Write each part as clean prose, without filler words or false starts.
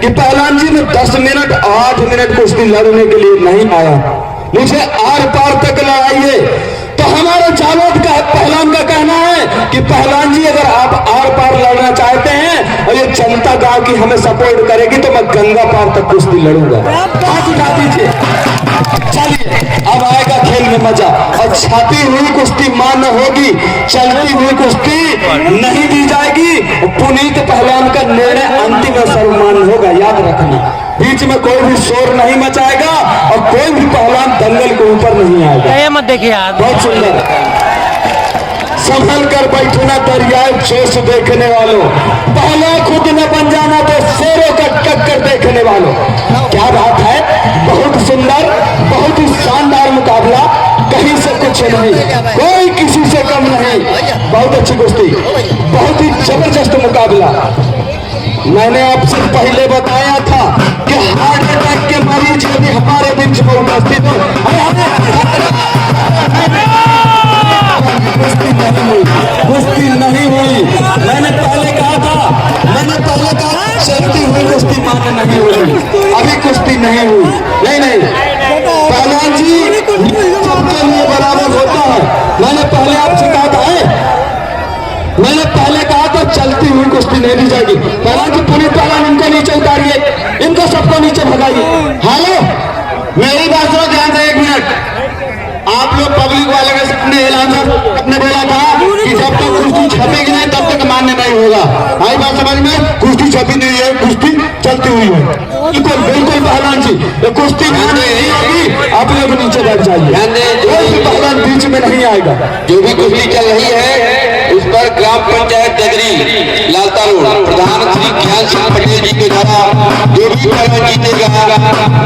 कि पहलवान जी मैं 10 मिनट 8 मिनट कुश्ती लड़ने के लिए नहीं आया, मुझे आर पार तक लड़ाइए। तो हमारा जावेद का पहलवान का कहना है कि पहलवान जी अगर आप आर पार लड़ना चाहते हैं और ये जनता गांव की हमें सपोर्ट करेगी तो मैं गंगा पार तक कुश्ती लड़ूंगा। हाथ उठा दीजिए। चलिए अब आएगा खेल में मजा। और छाती हुई कुश्ती मान्य होगी, चलती हुई कुश्ती नहीं दी जाएगी। पुनीत पहलवान का निर्णय अंतिम और सर्वमान्य होगा, याद रखना। बीच में कोई भी शोर नहीं मचाएगा और कोई भी पहलवान दंगल के ऊपर नहीं आएगा। ये मत देखिए यार, बहुत सुंदर। संभल कर बैठना दरियाए जोश देखने वालों, पहला खुद न बन जाना तो शेरों का टक्कर देखने वालों। क्या बात है, बहुत सुंदर, बहुत ही शानदार मुकाबला, कहीं से कुछ नहीं, कोई किसी से कम नहीं। बहुत अच्छी कुश्ती, बहुत ही जबरदस्त मुकाबला। मैंने आपसे पहले बताया था कि हार्ट अटैक के मरीज यदि हमारे बीच में उपस्थित हो, कुश्ती नहीं हुई। मैंने पहले कहा था चलती हुई कुश्ती मान्य नहीं हुई, अभी कुश्ती नहीं हुई। नहीं पहलवान जी सबके लिए बराबर होता है। मैंने पहले आपसे कहा था, मैंने पहले कहा था चलती हुई कुश्ती नहीं दी जाएगी। पहलवान जी पुनीत पहलवान इनको नीचे उतारिए, इनको सबको नीचे भगाइए। हेलो, मेरी बात सुनो ध्यान से 1 मिनट। आप लोग पब्लिक वाले के सामने ऐलान आपने बोला था कि जब तक कुश्ती छपेगी नहीं तब तक मान्य नहीं होगा। आई बात समझ में? कुश्ती छपी नहीं है, कुश्ती चलती हुई है। बिल्कुल पहलवान जी, ये कुश्ती मान्य नहीं होगी, आप लोग नीचे बैठ जाइए। कोई भी पहलवान बीच में नहीं आएगा। जो भी कुश्ती चल रही है उस पर ग्राम पंचायत नगरी लालता रोड प्रधान श्री ज्ञान सिंह पटेल जी के द्वारा जो भी पहलवान जीतेगा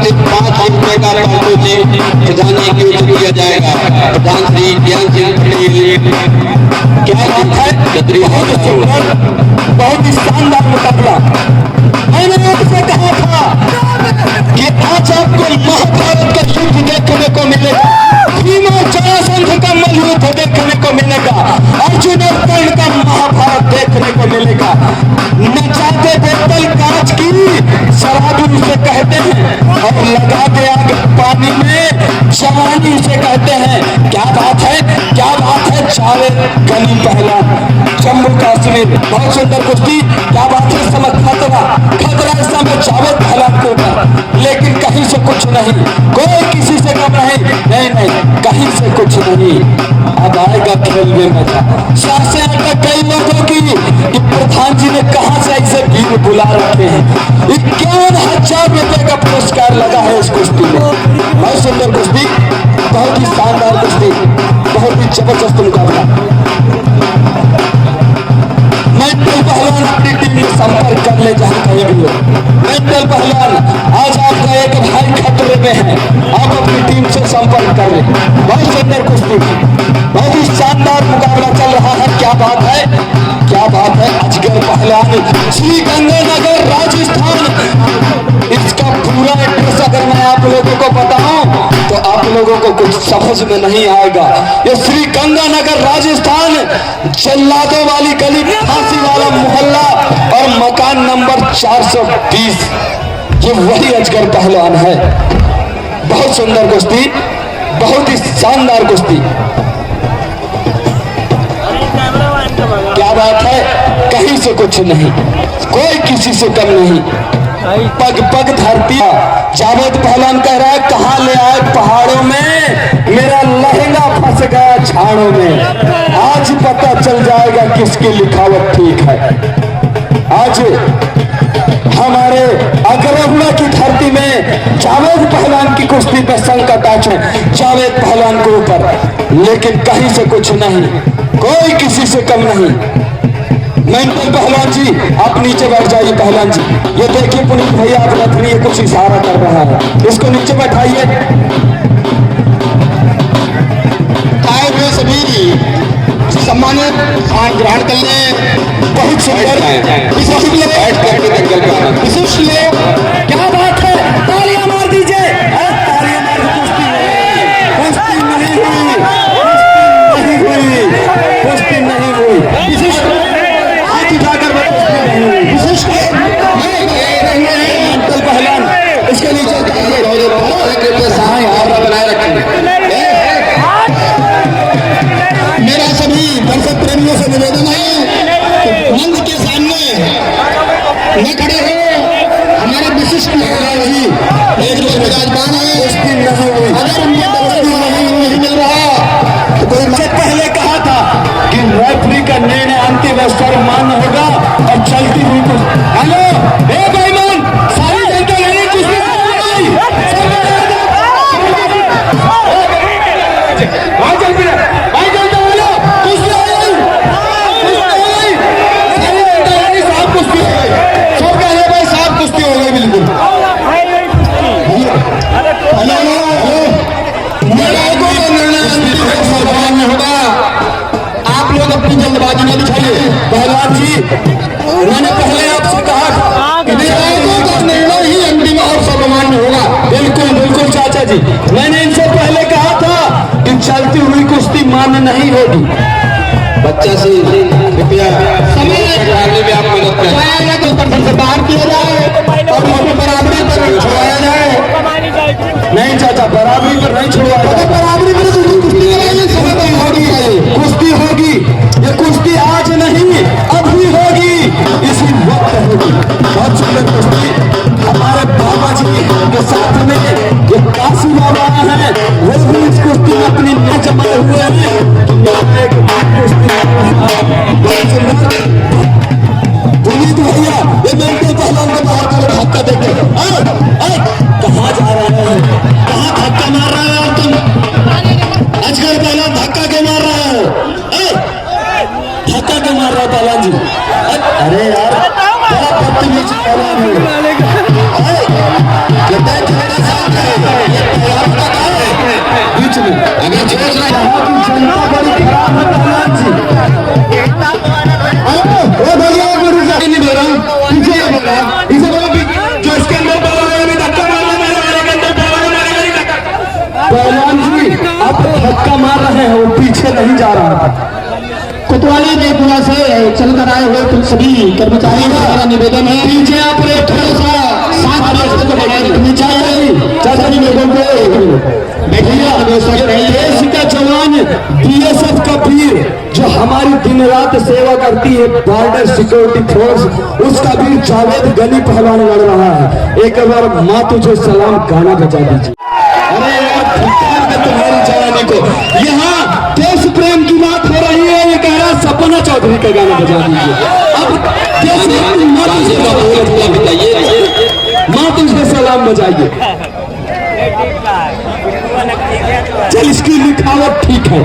सिर्फ 5 लाख रुपए का पारितोषिक प्रधान जी की ओर से दिया जाएगा। प्रधान श्री ज्ञान सिंह पटेल। क्या बात है, बहुत ही शानदार मुकाबला। मैंने आपसे कहा था कि आज आपको महाभारत का युद्ध देखने को मिलेगा, भीम और जरासंध का मल्लयुद्ध देखने को मिलेगा, अर्जुन और कर्ण का महाभारत देखने को मिलेगा। नचाते बोतल कांच की शराबी उसे कहते हैं और लगा दे आग पानी में जवानी उसे कहते हैं। क्या बात है, क्या बात है। जावेद गनी पहलवान जम्मू कश्मीर, बहुत सुंदर कुश्ती। क्या बात है, समय खतरा इस समय जावेद पहलवान के ऊपर, लेकिन कहीं से कुछ नहीं, कोई किसी से कम नहीं, कहीं से कुछ नहीं। अब आएगा खेल में मजा। सांसें अटक कई लोगों की कि प्रधान जी ने कहां से ऐसे वीर बुला रखे हैं। 51,000 रुपए का पुरस्कार लगा है इस कुश्ती में। बहुत सुंदर कुश्ती, बहुत ही शानदार कुश्ती, बहुत ही जबरदस्त मुकाबला। मेंटल पहलवान अपनी टीम में संपर्क कर ले जहां कहीं भी हो। मेंटल पहलवान आज आपका एक भाई खतरे में है, आप अपनी टीम से संपर्क कर ले। बहुत सुंदर कुश्ती, बहुत ही शानदार मुकाबला चल रहा है। क्या बात है, क्या बात है। अजगर पहलवान श्री गंगानगर राजस्थान। इसका पूरा एड्रेस अगर मैं आप लोगों को बताऊं तो आप लोगों को कुछ समझ में नहीं आएगा। ये श्री गंगानगर राजस्थान, जल्लादों वाली गली, फांसी वाला मोहल्ला और मकान नंबर 420, ये वही अजगर पहलवान है। बहुत सुंदर कुश्ती, बहुत ही शानदार कुश्ती। क्या बात है, कहीं से कुछ नहीं, कोई किसी से कम नहीं। पग पग धरती। जावेद पहलवान कह रहा है कहां ले आए पहाड़ों में, मेरा लहंगा फंस गया झाड़ों में। आज पता चल जाएगा किसकी लिखावट ठीक है। आज हमारे अग्रहुआ की धरती में जावेद पहलवान की कुश्ती पे संकट आ चुके जावेद पहलवान के ऊपर, लेकिन कहीं से कुछ नहीं, कोई किसी से कम नहीं। मेंटल पहलवान जी आप नीचे बैठ जाइए। पहलवान जी ये देखिए पुनीत भैया आप रखनी है, कुछ इशारा कर रहा है, इसको नीचे बैठाइए। आए हुए सभी सम्मानित ग्रहण कर ले। बहुत सुंदर विशिष्ट ले। क्या बात है, तालियां मार दीजिए, तालियां मार। कुश्ती नहीं हुई, कुश्ती नहीं हुई। विशिष्ट हाथ उठाकर कुश्ती नहीं हुई। विशिष्ट नहीं होगी। बच्चा से कृपया समय में आप मदद करें। चाहे तो पर्सन से बाहर किया जाए और उसको बराबरी पर छुड़वाया जाए। नहीं चाचा, बराबरी पर नहीं छुड़वाया जाए। बराबरी पर कुश्ती कराइए, समय पर होगी, कुश्ती होगी। ये कुश्ती आज नहीं अभी होगी, इसी वक्त होगी। बहुत सुंदर कुश्ती हमारे बाबा जी के साथ में ये काशी बाबा है, वो भी इस कुश्ती में अपनी न जमाए हुए हैं। पुनीत भैया ये मिनटों पहलवान को बाहर करो, धक्का देके कहाँ जा रहे हैं, कहाँ धक्का मार रहे हो तुम? अजगर पहलवान धक्का के मार रहे हो, धक्का के मार रहा है पहलवान जी। अरे यार बड़ा बदतमीज पहलवान है। ये बैठ मेरे साथ है, ये पहलवान का काम है बीच में। अगर सोच रहा है जनता बड़ी खराब है पहलवान जी। ओ भैया नहीं दे रहा, पीछे बोल रहा, इसे बोलो जो इसके अंदर पहलवान ने धक्का मारा, मेरे के अंदर पहलवान नहीं धक्का। पहलवान जी आप धक्का मार रहे हैं, वो पीछे नहीं जा रहा था। कोतवाली जयपुरा से चलकर आए हुए तुम सभी कर्मचारियों का हमारा निवेदन है, पीछे आप थोड़ा सा साथ चाचा जी लोगों को भैया देश का जवान, बीएसएफ का वीर जो हमारी दिन रात सेवा करती है, बॉर्डर सिक्योरिटी फोर्स, उसका वीर जावेद गली पहलवान लड़ रहा है। एक बार माँ तुझे सलाम गाना बजा दीजिए। अरे यार तुम्हारी जवानी को, यहाँ देश प्रेम की बात हो रही है, ये कह रहा सपना चौधरी का गाना बजा दीजिए। अब देश माँ तुझे सलाम बजाइए। चल इसकी लिखावट ठीक है।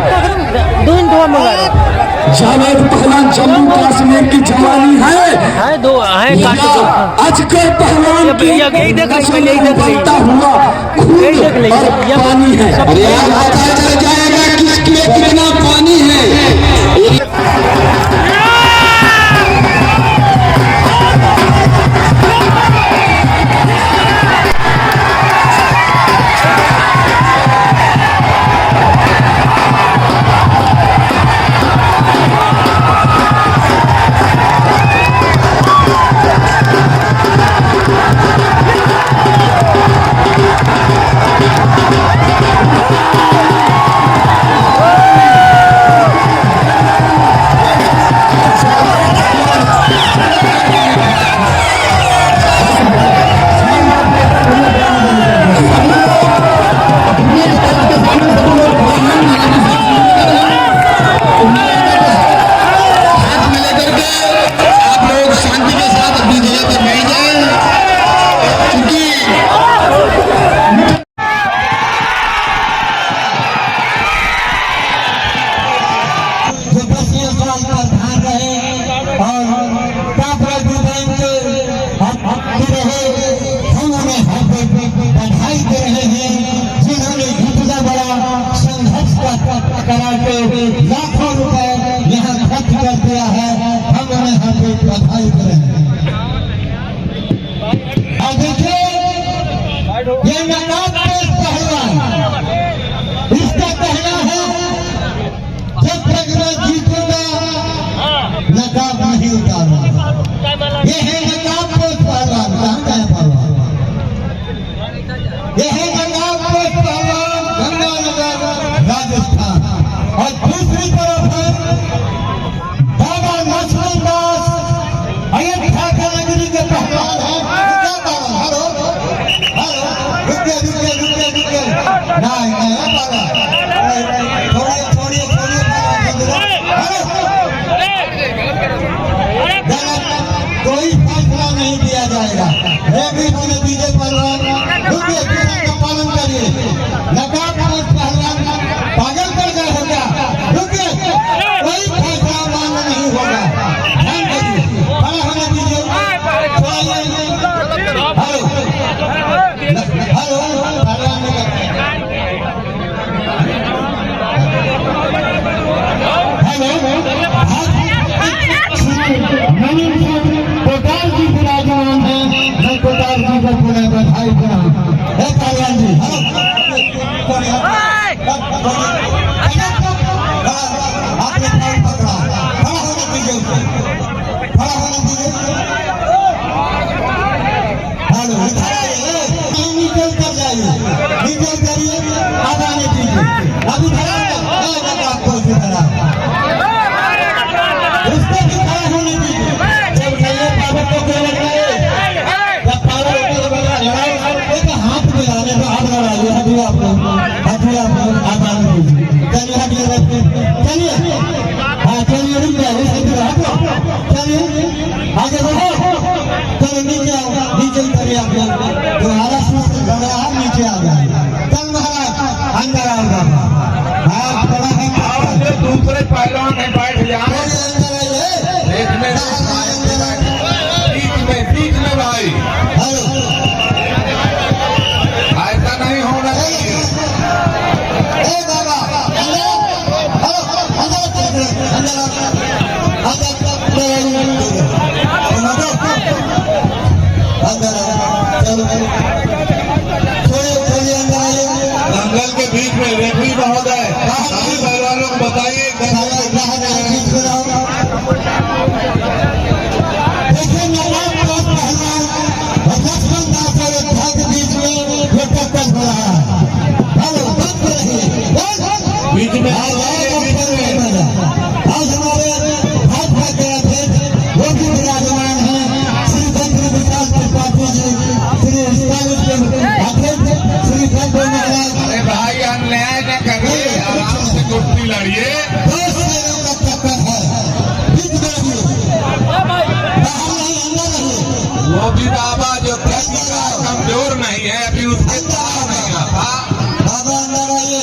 जावेद पहलवान जम्मू कश्मीर की जवानी है, अजगर पहलवान बनता हुआ खून और पानी है। अरे यार पता चल जाएगा किसमें कितना पानी है। लाखों रुपए यहाँ खर्च कर दिया है, हम उन्हें हार्दिक बधाई करें। और देखिए ये नकाब पहलवान, इसका कहना है जब तक मैं जीतूंगा नकाब नहीं उतारूंगा। ये है नकाब पहलवान, कहाँ का है पहलवान? ये है नकाब पहलवान, गंगानगर राजस्थान। और दूसरी तरफ है बाबा नसरुल्लाह अयोध्या का नगरी के पहलवान है। क्या बाबा? हेलो हेलो, रुकिए रुकिए रुकिए रुकिए, नहीं नहीं बाबा, छोड़िए छोड़िए छोड़िए कोई फैसला नहीं दिया जाएगा। रेफरी होने दीजिए पहलवान, रुकिए, का पालन करिए। नकाब पहलवान पागल कर गए हो क्या? रुकिए, कोई फैसला मांग नहीं होगा, ध्यान दीजिए, खड़ा होने दीजिए। हेलो हेलो पहलवान कोटाल जी विराजमान है, मैं कोटाल जी को पुनः बधाई दूँ। पहलवान जी दंगल के बीच में रेफरी महोदय सभी पहलवानों को बताइए बीच में आज हमारे भाजपा के अध्यक्ष वो भी विराजमान है श्री चंद्र विकास त्रिपाठी जी, श्री अध्यक्ष श्री चंद्र महाराज। अरे भाई अन्याय न करिए, आराम से कुश्ती लड़िए। वो भी बाबा जो कमजोर नहीं है अभी उसके साथ नहीं आता। बाबा अंदर आइए,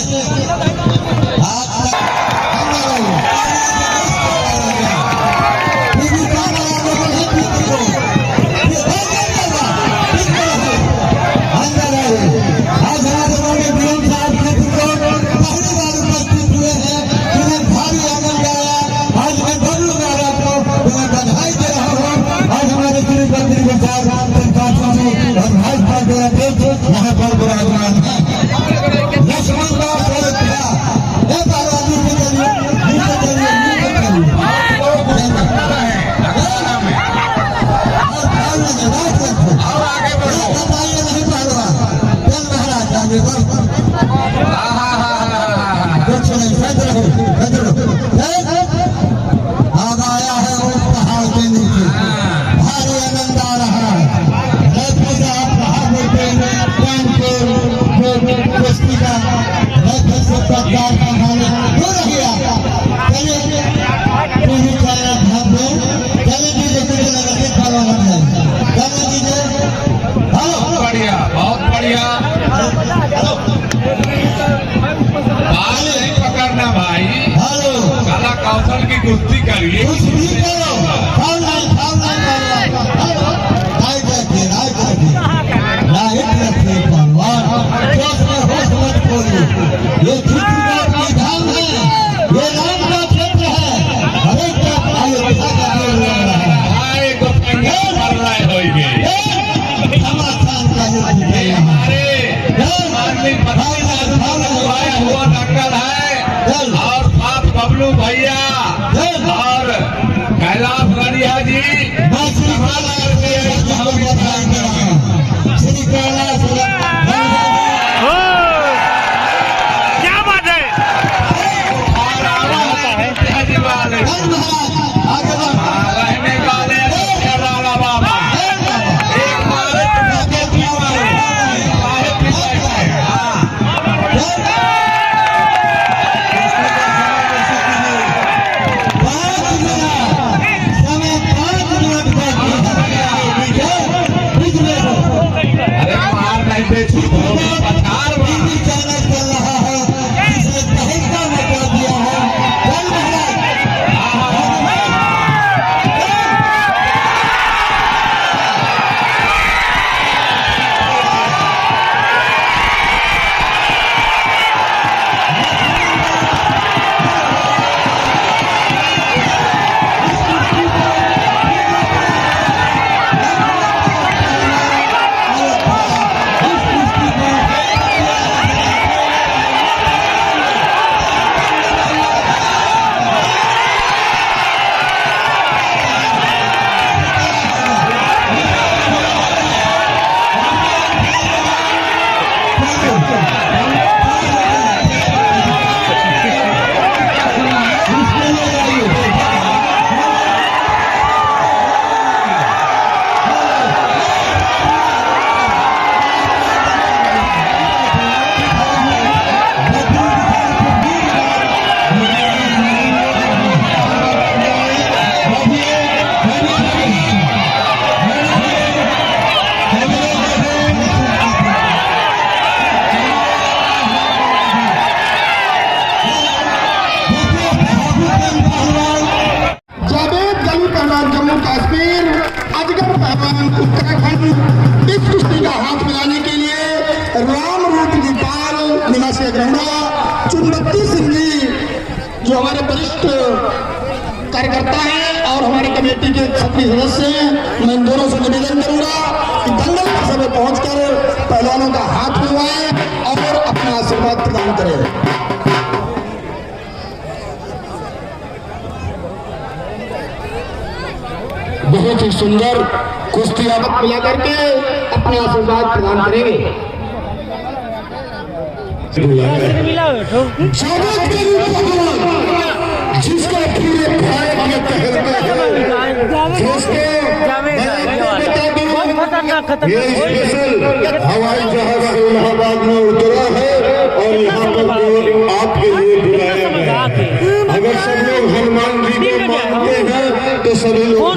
यहाँ पर विराजमान है लक्ष्मण दास अब आया है वो पहाड़ के नीचे, भारी आनंद आ रहा है। बहुत बढ़िया। बाल नहीं पकड़ना भाई, कला कौशल की कुश्ती करिए। ये विधान है, ये राम का क्षेत्र है, हर एक का हुआ डॉक्टर है और साथ बबलू भैया और कैलाश रनिया जी श्री कैलाश रहने वाले बाबा उत्तराखंड इस कुश्ती का हाथ मिलाने के लिए राम रूप नेपाल निवासी अग्रहणा चुनबत्ती सिंह जी जो हमारे वरिष्ठ कार्यकर्ता हैं और हमारी कमेटी के सक्रिय सदस्य हैं, मैं इन दोनों से निवेदन करूंगा कि दंगल सभा पहुंच ही सुंदर कुश्ती आप मिला करके अपने आशीर्वाद प्रदान करेंगे। जिसका पूरे भारत में कहते हैं ये स्पेशल हवाई जहाज इलाहाबाद में उतरा है और यहाँ पर आपके लिए बुलाया गया। अगर सब लोग हनुमान जी को मानते हैं तो सभी लोग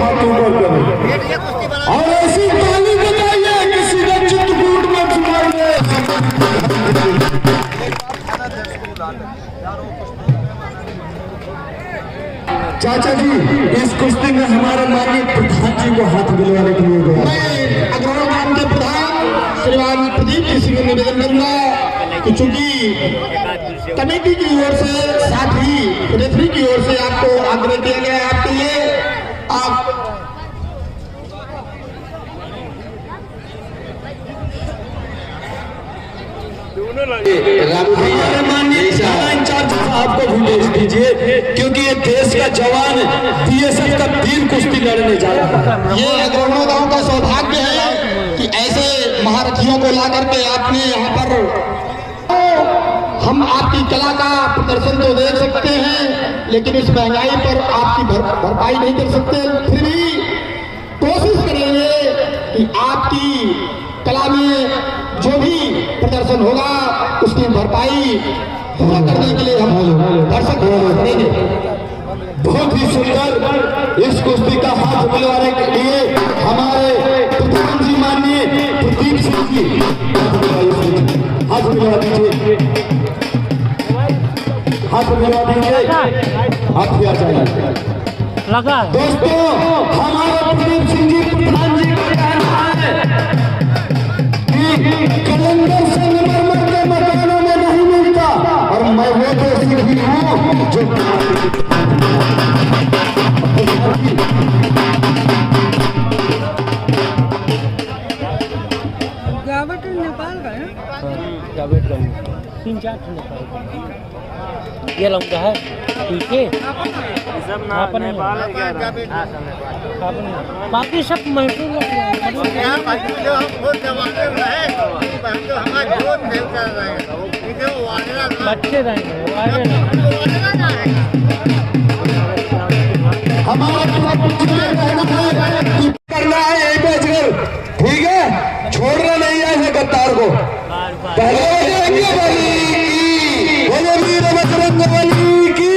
हाथ ऊपर करें और ऐसी ताली बजाइए कि सीधा चित्रकूट में चुनाइए। चाचा जी इस कुश्ती में हमारे माननीय प्रधान जी को हाथ मिलवाने के लिए गया। मैं अग्रवाल गांव के प्रधान श्रीमान प्रदीप जी से निवेदन करूंगा कि चूंकि कमेटी की ओर से साथ ही रेफरी की ओर से आपको आग्रह किया गया है आपके लिए आप हमारे माननीय इंचार्ज साहब को भी भेज दीजिए क्योंकि ये देश का जवान बीएसएफ का वीर कुश्ती लड़ने जा रहा है। ये अग्रवाल गांव का सौभाग्य है कि ऐसे महारथियों को ला करके आपने यहाँ पर हम आपकी कला का प्रदर्शन तो देख सकते हैं लेकिन इस महंगाई पर आपकी भरपाई नहीं कर सकते। फिर भी कोशिश करेंगे कि आपकी कला में जो भी प्रदर्शन होगा उसकी भरपाई पूरा करने के लिए हम दर्शक करेंगे। बहुत ही सुंदर इस कुश्ती का हाथ मिलवाने के लिए हमारे प्रधान जी माननीय प्रदीप सिंह जी हाथ मिलवा दीजिए, हाथ मिलवा दीजिए, हाथ भी आ जाइए। दोस्तों हमारे प्रदीप सिंह जी प्रधान जी का कहना है कलंदर संगमरमर के मकानों में नहीं मिलता और मैं वो देसी भी हूँ जो नेपाल का है। 3-4 नेपाल का ये लौंगा है ठीक है सब ना नेपाल बाकी सब महसूस बच्चे रहेंगे हमारा करना है यही पे ठीक है, छोड़ना नहीं है ऐसे गद्दार को। पहले बोलो वीर बजरंगबली की।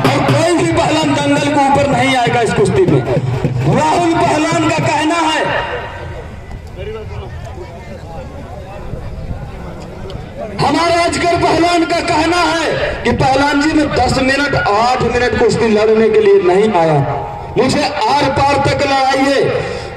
और कोई भी पहलवान दंगल के ऊपर नहीं आएगा इस कुश्ती में। राहुल पहलवान का कहना है हमारे अजगर पहलवान का कहना है कि पहलवान जी मैं 10 मिनट 8 मिनट कुश्ती लड़ने के लिए नहीं आया, मुझे आर पार तक लड़ाइए।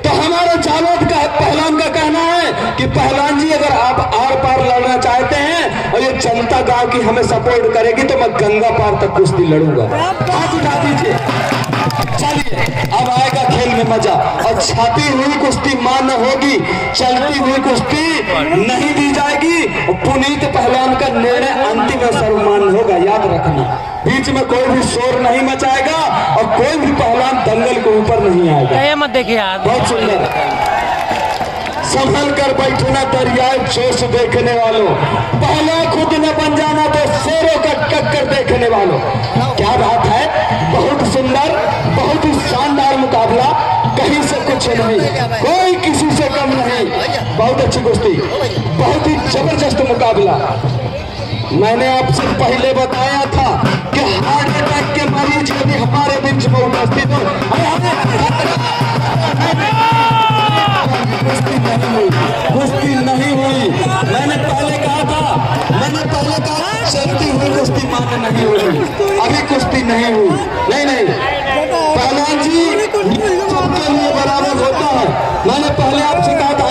तो हमारे जालोद का पहलवान का कहना है कि पहलवान जी अगर आप आर पार लड़ना चाहते हैं और ये जनता गांव की हमें सपोर्ट करेगी तो मैं गंगा पार तक कुश्ती लड़ूंगा। हाथ उठा दीजिए। चलिए अब आएगा खेल में मजा। और छाती हुई कुश्ती मान्य होगी, चलती हुई कुश्ती नहीं दी जाएगी। पुनीत पहलवान का निर्णय अंतिम और सर्वमान्य होगा, याद रखना। बीच में कोई भी शोर नहीं मचाएगा और कोई भी पहलवान दंगल के ऊपर नहीं आएगा। मत देखिए यार, बहुत सुंदर। संभल कर बैठना दरियाए जोश देखने वालों, पहला खुद न बन जाना तो शेरों का टक्कर देखने वालों। क्या बात है, बहुत सुंदर, बहुत ही शानदार मुकाबला, कहीं से कुछ नहीं, कोई किसी से कम नहीं। बहुत अच्छी कुश्ती, बहुत ही जबरदस्त मुकाबला। मैंने आपसे पहले बताया था कि हार्ट अटैक के मरीज यदि हमारे बीच में उपस्थित हो, कुश्ती नहीं हुई। मैंने पहले कहा था चलती हुई कुश्ती मान्य नहीं हुई, अभी कुश्ती नहीं हुई। नहीं पहलवान जी सबके लिए बराबर होता है। मैंने पहले आपसे कहा था,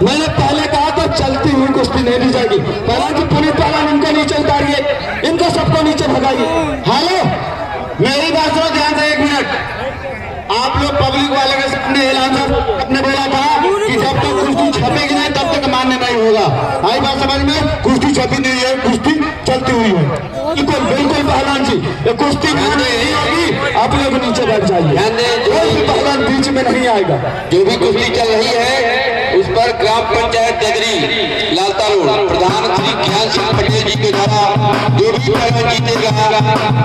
मैंने पहले कहा था चलती हुई कुश्ती नहीं दी जाएगी। पहलवान जी पुनीत पहलवान इनको नीचे उतारिए, इनको सबको नीचे भगाइए। हेलो मेरी बात सुनो ध्यान से 1 मिनट। आप लोग पब्लिक वाले के सामने ऐलान आपने बोला था कि जब तक कुश्ती छपेगी नहीं तब तक मान्य नहीं होगा। आई बात समझ में? कुश्ती छपी नहीं है, कुश्ती चलती हुई है। बिल्कुल पहलवान जी ये कुश्ती नहीं होगी, आप लोग नीचे बैठ जाइए। ध्यान दें, जो कोई भी पहलवान बीच में नहीं आएगा। जो भी कुश्ती चल रही है उस पर ग्राम पंचायत डगरी लालता रोड प्रधान श्री ज्ञान सिंह पटेल जी के द्वारा जो भी पहलवान जीतेगा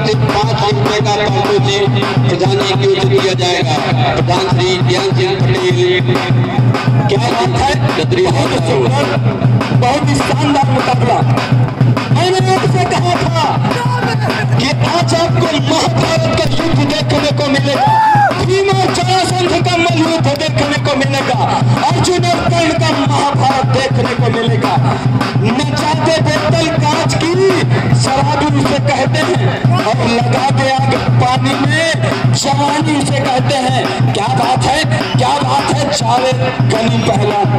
सिर्फ 5 रुपए का पारितोषिक प्रधान जी की ओर से दिया जाएगा। प्रधान श्री ज्ञान सिंह पटेल क्या बात है, डगरी बहुत ही शानदार मुकाबला। मैंने आपसे कहा था कि आज आपको महाभारत का युद्ध देखने को मिलेगा, भीम और जरासंध का मल्लयुद्ध देखने को मिलेगा, अर्जुन और कर्ण का महाभारत देखने को मिलेगा। नचाते बोतल कांच की शराबी उसे कहते हैं और लगा दे आग पानी में जवानी उसे कहते हैं। क्या बात है, क्या बात है। जावेद गनी पहलवान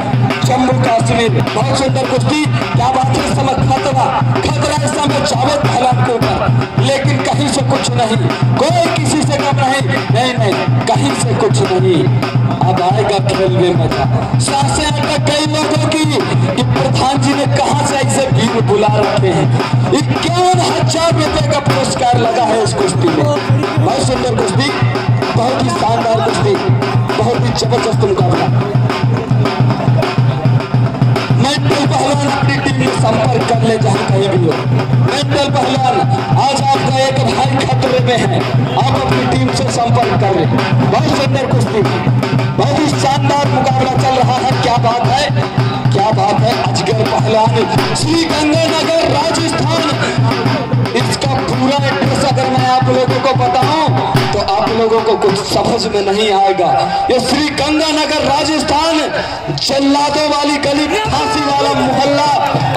जम्मू कश्मीर, बहुत सुंदर कुश्ती। क्या बात है, समय खतरा इस समय जावेद पहलवान के ऊपर, लेकिन कहीं से कुछ नहीं, कोई किसी से कम नहीं, कहीं से कुछ नहीं। अब आएगा खेल में मजा। सांसें अटक कई लोगों की कि प्रधान जी ने कहां से ऐसे भीड़ बुला रखे हैं। 51,000 रुपए का पुरस्कार लगा है इस कुश्ती में। बहुत सुंदर कुश्ती, बहुत ही शानदार कुश्ती, बहुत ही जबरदस्त मुकाबला। मेंटल पहलवान अपनी टीम में संपर्क कर ले जहां कहीं भी हो। मेंटल पहलवान, आज आपका एक भाई खतरे में है, आप अपनी टीम से संपर्क कर ले। बहुत सुंदर कुश्ती, बहुत ही शानदार मुकाबला चल रहा है। क्या बात है, क्या बात है। अजगर पहलवान श्री गंगानगर राजस्थान, इसका पूरा एड्रेस अगर मैं आप लोगों को बताऊं तो आप लोगों को कुछ समझ में नहीं आएगा। ये श्री गंगानगर राजस्थान, जल्लादों वाली गली, फांसी वाला मोहल्ला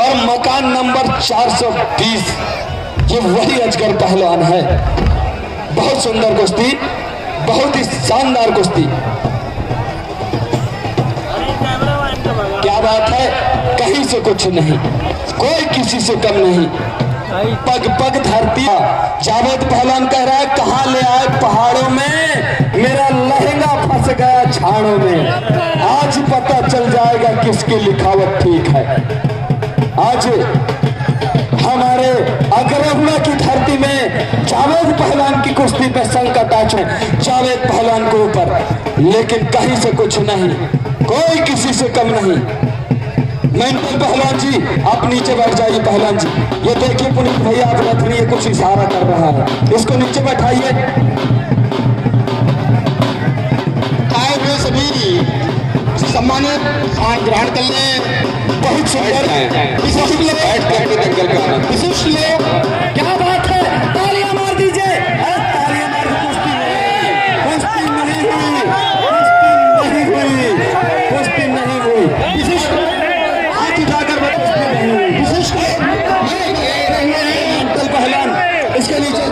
और मकान नंबर 420, ये वही अजगर पहलवान है। बहुत सुंदर कुश्ती, बहुत ही शानदार कुश्ती। क्या बात है, कहीं से कुछ नहीं, कोई किसी से कम नहीं। पग पग धरती। जावेद पहलवान कह रहा है कहाँ ले आए पहाड़ों में, मेरा लहंगा फंस गया झाड़ों में। आज पता चल जाएगा किसकी लिखावट ठीक है। आज हमारे अग्रहुआ की धरती में जावेद पहलवान की कुश्ती पे संकट आ चुके जावेद पहलवान के ऊपर, लेकिन कहीं से कुछ नहीं, कोई किसी से कम नहीं। मेंटल पहलवान जी आप नीचे बैठ जाइए। पहलवान जी ये देखिए पुनीत भैया आप रखनी कुछ इशारा कर रहा है, इसको नीचे बैठाइए। आए हुए सभी सम्मानित स्थान ग्रहण कर ले। बहुत सुंदर विशिष्ट लोग, विशिष्ट लोग। क्या बात है, तालियां मार दीजिए। तालियां मार, कुश्ती नहीं हुई, कुश्ती नहीं हुई। विशिष्ट मेंटल पहलवान इसके नीचे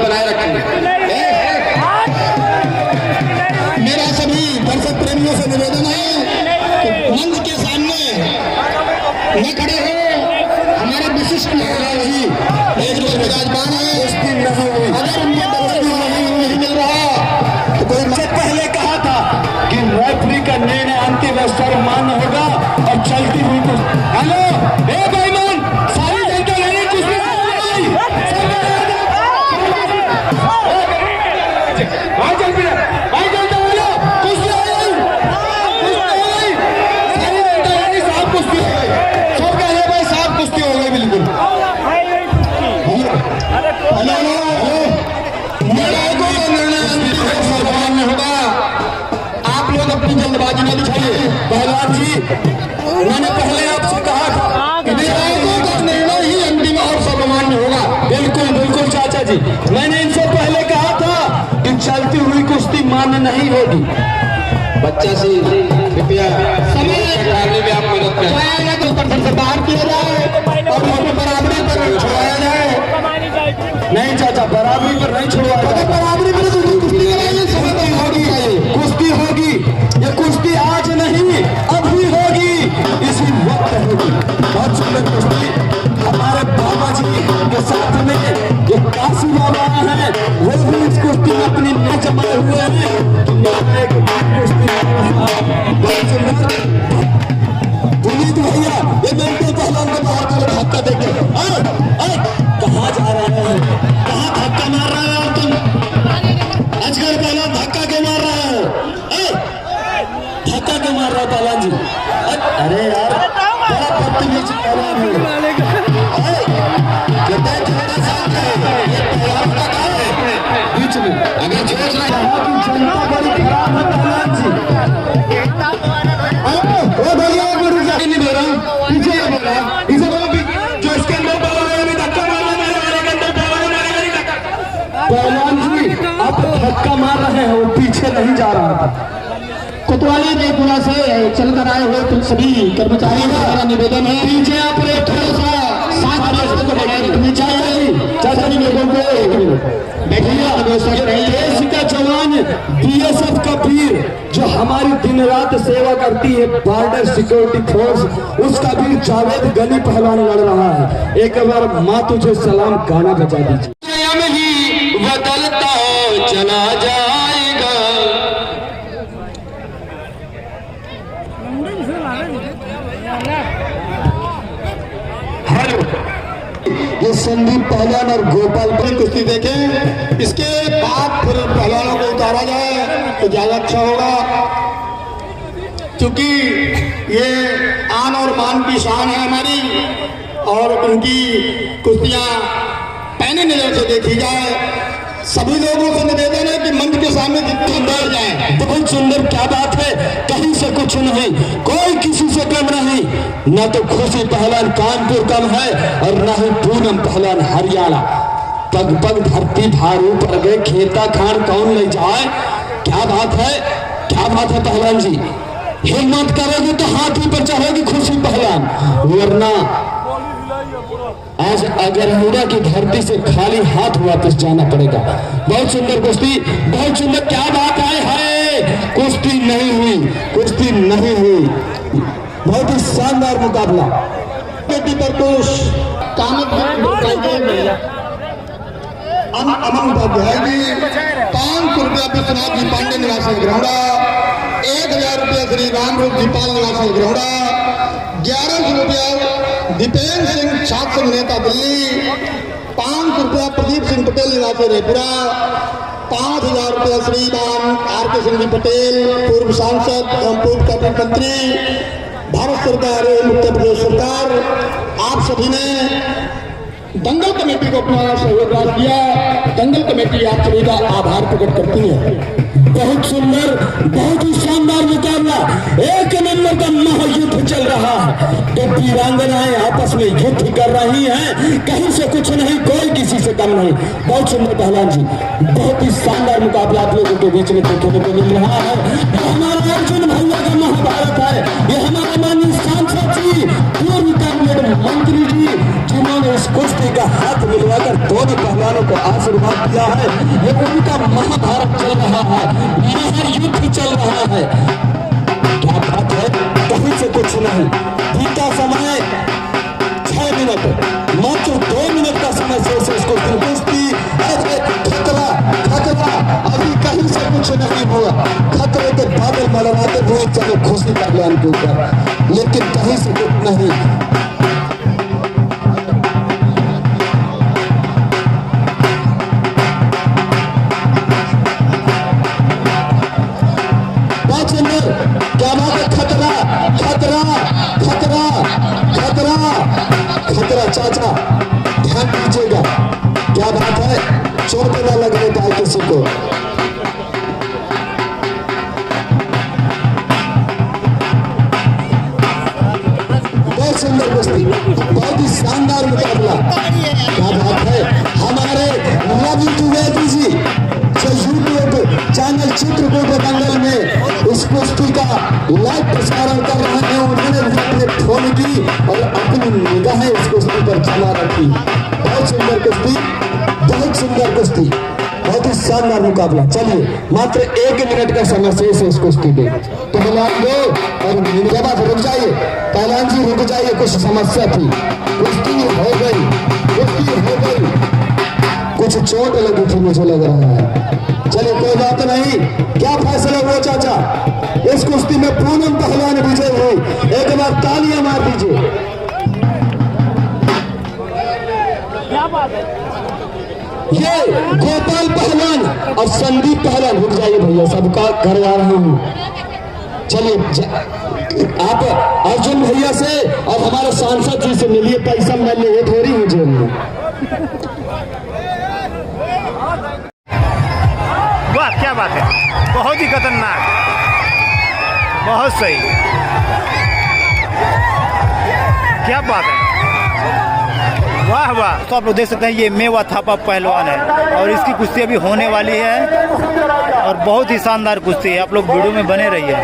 बनाए रखेंगे। मेरा सभी दर्शक प्रेमियों से निवेदन है कि मंच के सामने न खड़े हो। हमारे विशिष्ट एक जो विराजमान है, अगर उनके दर्शक नहीं मिल रहा तो कोई। मुझे पहले कहा था कि रेफरी का निर्णय अंतिम स्तर मान्य होगा और चलती हुई कुछ। हेलो ए भाईमान, सारी जनता लेने कुछ कुश्ती हो गई बिल्कुल। निर्णय होगा, आप लोग अपनी जल्दबाजी न दिखाइए। पहलवान जी मैंने पहले आपसे कहा था कि निर्णय ही अंतिम और सर्वमान्य होगा। बिल्कुल बिल्कुल चाचा जी, मैंने इनसे पहले कहा था कि चलती हुई कुश्ती मान्य नहीं होगी। बच्चा से कृपया समय में आप मदद करें तो से बाहर किया जाए और बराबरी पर छुड़वाया जाए। नहीं चाचा, बराबरी पर नहीं छुड़वाया जाए। बराबरी पर कुश्ती होगी, ये कुश्ती आज नहीं अभी होगी, इसी वक्त होगी। बहुत सुंदर कुश्ती हमारे बाबा जी के साथ में जो काशी बाबा है वो भी इस कुश्ती में अपनी न जमाए हुए हैं। बहुत सुंदर पुनीत भैया, ये मेंटल पहलवान को बाहर धक्का देके कहाँ जा रहे हैं। ओ भैया एक मिनट रुक जा, नहीं बोल रहा पीछे बोल रहा इसे बोलो जो इसके अंदर पहलवान में धक्का मारना मेरे के अंदर पहलवान जी आप धक्का मार रहे हैं, वो पीछे नहीं जा रहा था। कोतवाली जयपुरा से चलकर आए हुए तुम सभी कर्मचारियों का मेरा निवेदन है, पीछे आप एक थोड़ा सा देश का जवान बीएसएफ का वीर जो हमारी दिन रात सेवा करती है बॉर्डर सिक्योरिटी फोर्स, उसका वीर जावेद गनी पहलवान लड़ रहा है। एक बार माँ तुझे सलाम गाना बजा दीजिए। ही बदलता चला जाएगा, ये संदीप पहलवान और गोपाल पर कुश्ती देखें, इसके बाद फिर पहलवानों को उतारा जाए तो ज्यादा अच्छा होगा, क्योंकि ये आन और मान की शान है हमारी, और उनकी कुश्तियां पैने नजर से देखी जाए। सभी लोगों से निवेदन है कि मंच के सामने जितने बैठ जाए। बहुत सुंदर, क्या बात है, कहीं से कुछ नहीं, कोई किसी से कम नहीं, न तो खुशी पहलवान कानपुर कम है और न ही पूनम पहलवान हरियाणा। पग पग धरती भार ऊपर गए, खेता खान कौन ले जाए। क्या बात है, क्या बात है पहलवान जी, हिम्मत करोगे तो हाथी पर चढ़ोगी खुशी पहलवान, वरना आज अगरहुड़ा की धरती से खाली हाथ वापस जाना पड़ेगा। बहुत सुंदर कुश्ती, बहुत सुंदर, क्या बात है, कुश्ती नहीं हुई, कुश्ती नहीं हुई, बहुत ही शानदार मुकाबला। बेटी प्रकोष अमन उपाध्याय जी 500 रुपया विश्वनाथ जी पांडे निवासी ग्रहणा, 1000 रुपया श्री रामरूप जी पाल निवासी ग्रहणा, 1100 रुपया दीपेंद्र सिंह छात्र संघ नेता दिल्ली, 500 रुपया प्रदीप सिंह पटेल निवासी रेपुरा, 5000 रुपया श्रीमान आर के सिंह जी पटेल पूर्व सांसद एवं पूर्व कैबिनेट मंत्री, भारत सरकार एवं उत्तर प्रदेश सरकार। आप सभी ने दंगल कमेटी को अपना सहयोग दिया, दंगल कमेटी आप सभी का आभार प्रकट करती है। बहुत सुंदर, बहुत ही शानदार मुकाबला, एक नंबर का महायुद्ध चल रहा है, तो वीरांगनाएं आपस में युद्ध कर रही हैं, कहीं से कुछ नहीं, कोई किसी से कम नहीं। बहुत सुंदर पहलवान जी, बहुत ही शानदार मुकाबला आप लोगों के बीच में देखने को मिल रहा है। ये हमारा अर्जुन भैया का महाभारत है, ये हमारे माननीय सांसद जी, पूर्व कैबिनेट मंत्री जी, जिन्होंने इस कुश्ती का हाथ मिलवाकर दोनों पहलवानों को आशीर्वाद दिया है, ये उनका महाभारत चल रहा है, महायुद्ध चल रहा है। क्या बात है, कहीं से कुछ नहीं, बीता समय 6 मिनट, मात्र 2 मिनट का समय शेष है इसको कुश्ती। खतरा खतरा, अभी कहीं से कुछ नहीं हुआ, खतरे के बादल मलवाते हुए चलो खुशी पहलवान के ऊपर, लेकिन कहीं से कुछ नहीं। क्या बात है, खतरा खतरा खतरा खतरा खतरा, चाचा ध्यान दीजिएगा, क्या बात है, चोट न लगने पाए किसी को। बहुत सुंदर कुश्ती, बहुत ही शानदार मुकाबला, क्या बात है। हमारे रवि द्विवेदी जी जो यूट्यूब चैनल चित्रकूट दंगल में इस कुश्ती का लाइव प्रसारण कर रहे हैं, उन्होंने भी अपने फोन की और अपनी निगाहें इस कुश्ती पर जमा रखी। बहुत सुंदर कुश्ती, बहुत सुंदर कुश्ती, बहुत ही शानदार मुकाबला। चलिए, मात्र 1 मिनट का समय शेष है इस कुश्ती में, पहलवान दो और निगाह रुक जाइए, पहलवान जी रुक जाइए, कुछ समस्या थी, कुश्ती हो गई, कुश्ती हो गई, कुछ चोट लगी थी मुझे लग रहा है। चलिए कोई बात नहीं, क्या फैसला हुआ चाचा, इस कुश्ती में पूनम पहलवान विजय हुई, एक बार तालियां मार दीजिए। क्या बात है, ये गोपाल पहलवान और संदीप पहलवान, रुक जाइए भैया, सबका करवा रहा हूँ। चलिए आप अर्जुन भैया से और हमारे सांसद जी से मिलिए, पैसा मैं ले थोड़ी मुझे। वाह क्या बात है, बहुत ही खतरनाक। बहुत सही, क्या बात है, वाह वाह। तो आप लोग देख सकते हैं ये मेवा थापा पहलवान है और इसकी कुश्ती अभी होने वाली है और बहुत ही शानदार कुश्ती है। आप लोग वीडियो में बने रहिए।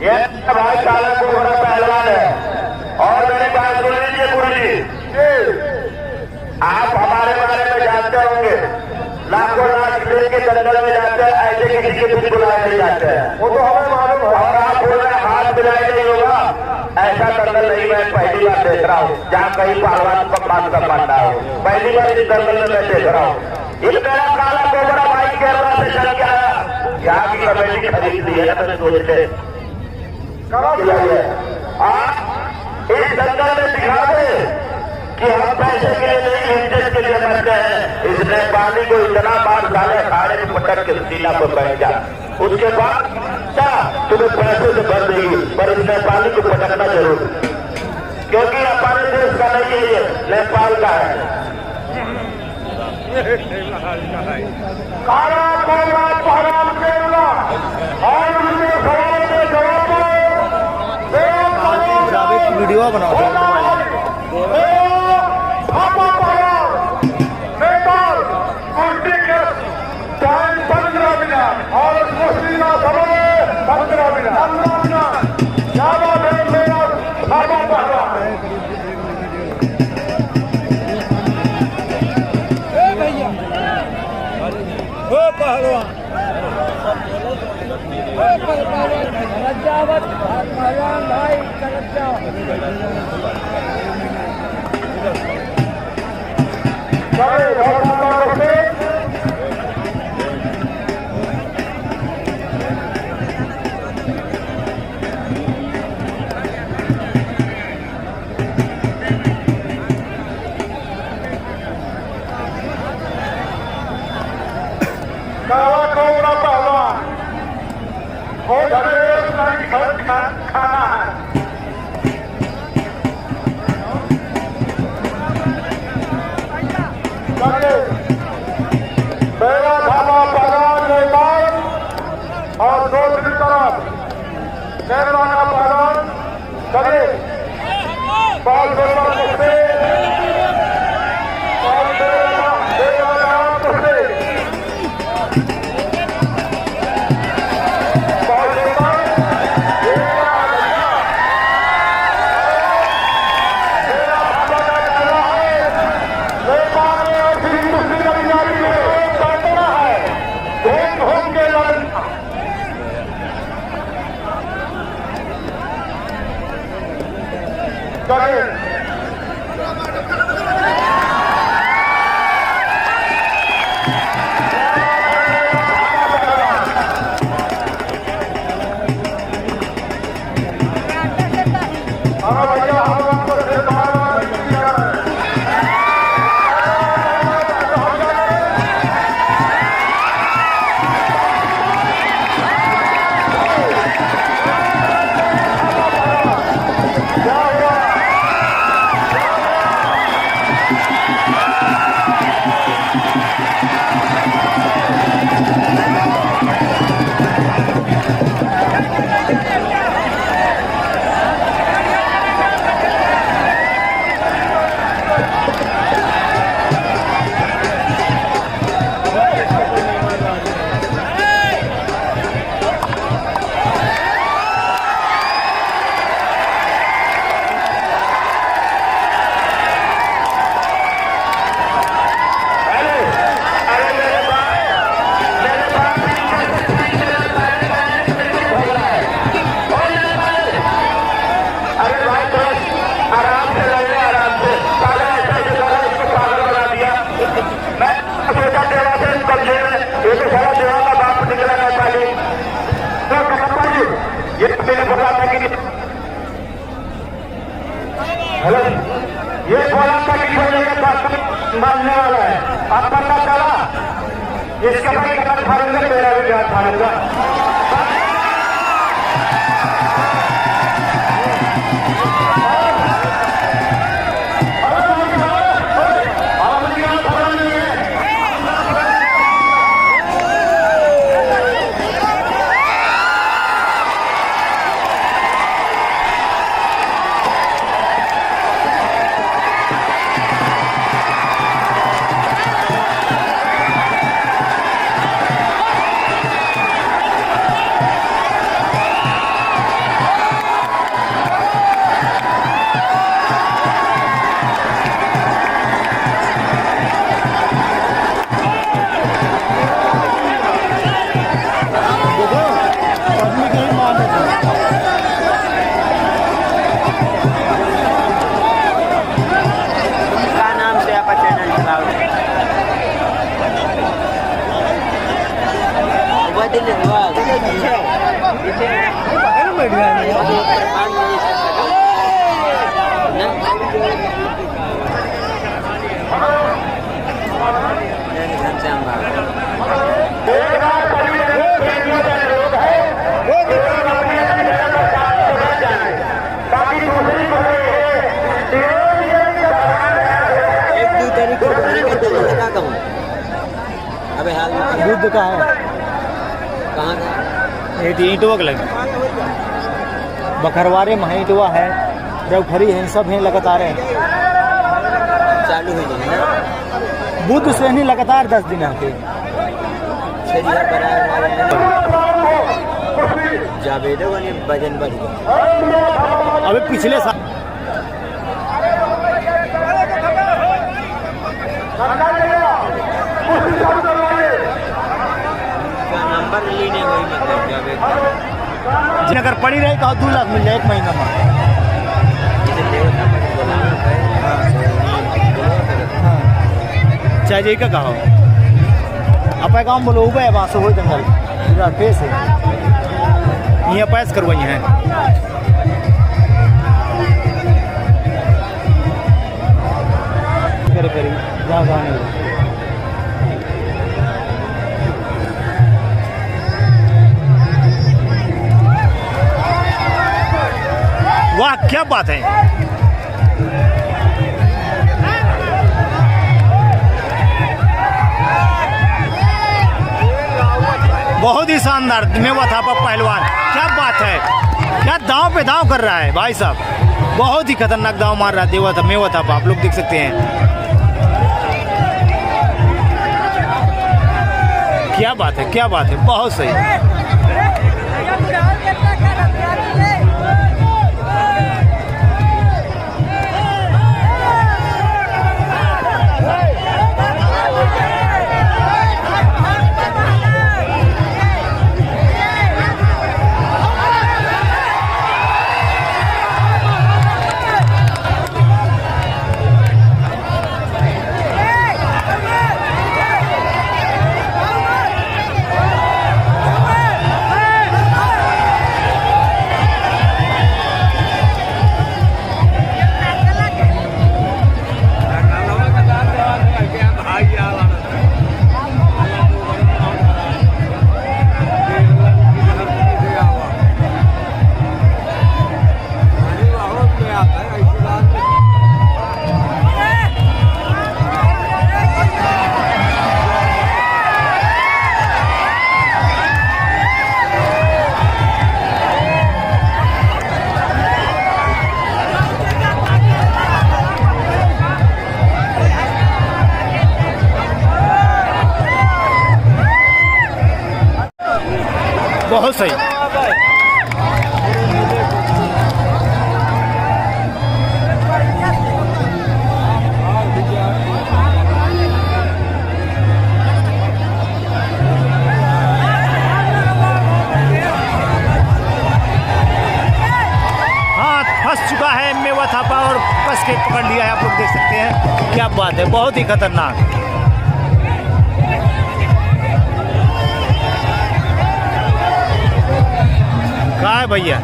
ये भाई चालक को बड़ा पहलवान है और मेरी बात सुन लीजिए गुरु जी, आप हमारे बारे में जानते होंगे, लाखों लाख रुपये के दंगल में जाते हैं, ऐसे किसी के बीच बुलाए नहीं जाते हैं, वो तो हमें मालूम है। और आप बोल रहे हैं हाथ मिलाए नहीं होगा, ऐसा दंगल नहीं मैं पहली बार देख रहा हूँ जहाँ कहीं पहलवान को बात कर पाता हूँ, पहली बार इस दंगल में मैं देख रहा हूँ। इस मेरा काला कोबरा भाई केरला से चल के आया, यहाँ की कमेटी खरीद ली है तो सोचते इस दंगल में दिखा दे कि हम पैसे के लिए नहीं इज्जत के लिए मरते हैं। इस नेपाली को इतना बार साले खाड़े में पटक के सीना पर बैठ जा, उसके बाद क्या तुम्हें पैसे से भर देगी, पर इस नेपाली को पटकना जरूर, क्योंकि हमारे देश का नहीं है, ये नेपाल का है। काला कोबरा पहलवान केरला और उनके सवाल के जवाब वीडियो बनाओ। नेपाल कुश्ती के टाइम 15 मिनट और कुश्ती का समय 15 मिनट। क्या बात है मेरा थापा पहलवान, काला कोबरा पहलवान वो खाना है। मेरा थापा पहलवान नेपाल और दूसरी तरफ केरला का पहलवान चलिए बाल गोलवा कुश्ती और कुश्ती ये मैंने बोला था कि हेलो, ये बोला था कि मारने वाला है, अब पता चला इसके भाई का फाड़ूंगा, मेरा भी हाथ फाड़ूंगा। अबे हाल युद्ध का है, कहाँ का? ईंटवा का लगे बखरवारे में ईंटवा है, देवखरी है, सब हैं लगातार हैं। चालू हो जाए ना बुद्ध से नहीं लगातार 10 दिन आते जावेदो का वजन बढ़ गया। अबे पिछले साल नंबर लेने वही मतलब जावेद अगर पड़ी रहे तो 2 लाख मिल जाए 1 महीना में। चाहे जी का कहो आप गाँव बोलो उबे वहाँ से हो जंगल पूरा फेस है, यहाँ पैस करवाई हैं। फिर जहाँ जाने वाह क्या बात है, बहुत ही शानदार मेवा थापा पहलवान, क्या बात है, क्या दांव पे दांव कर रहा है भाई साहब, बहुत ही खतरनाक दांव मार रहा है मेवा थापा, आप लोग देख सकते हैं। क्या बात है, क्या बात है, बहुत सही। बहुत सही। हाँ फंस चुका है मेवा थापा और कस के पकड़ लिया है, आप लोग देख सकते हैं। क्या बात है, बहुत ही खतरनाक। काय है भैया।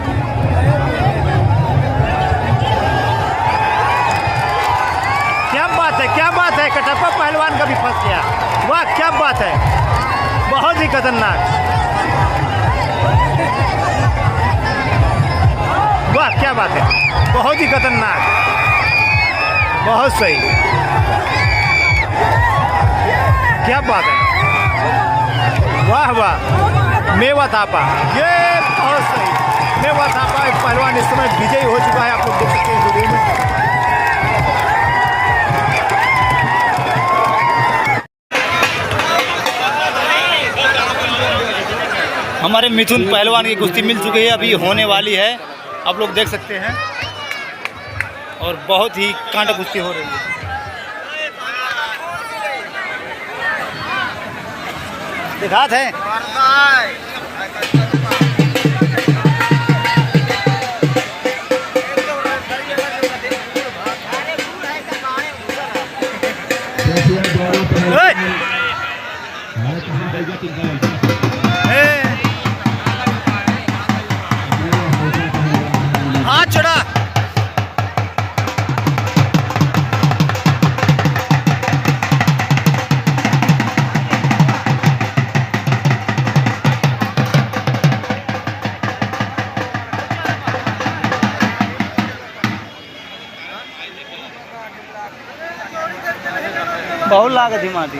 क्या बात है, क्या बात है, कटप्पा पहलवान का भी फंस गया। वाह क्या बात है, बहुत ही खतरनाक। वाह क्या बात है, बहुत ही खतरनाक, बहुत सही, क्या बात है, वाह वाह। मेवा थापा, ये बहुत सही, मेवा थापा पहलवान इस समय विजयी हो चुका है, आप लोग देख सकते हैं वीडियो में। हमारे मिथुन पहलवान की कुश्ती मिल चुकी है, अभी होने वाली है, आप लोग देख सकते हैं, और बहुत ही कांटा कुश्ती हो रही है। दिखात है हाथ छोड़ा। बहुत लागत ही माती।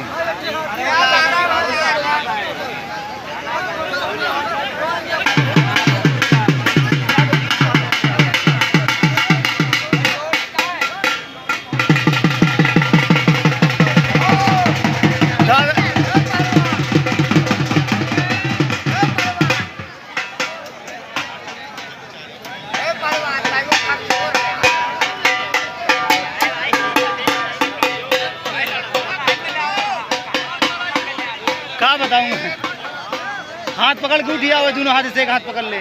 क्या बताऊं मैं, हाथ पकड़ के उठिया हुआ, दोनों हाथ से एक हाथ पकड़ ले।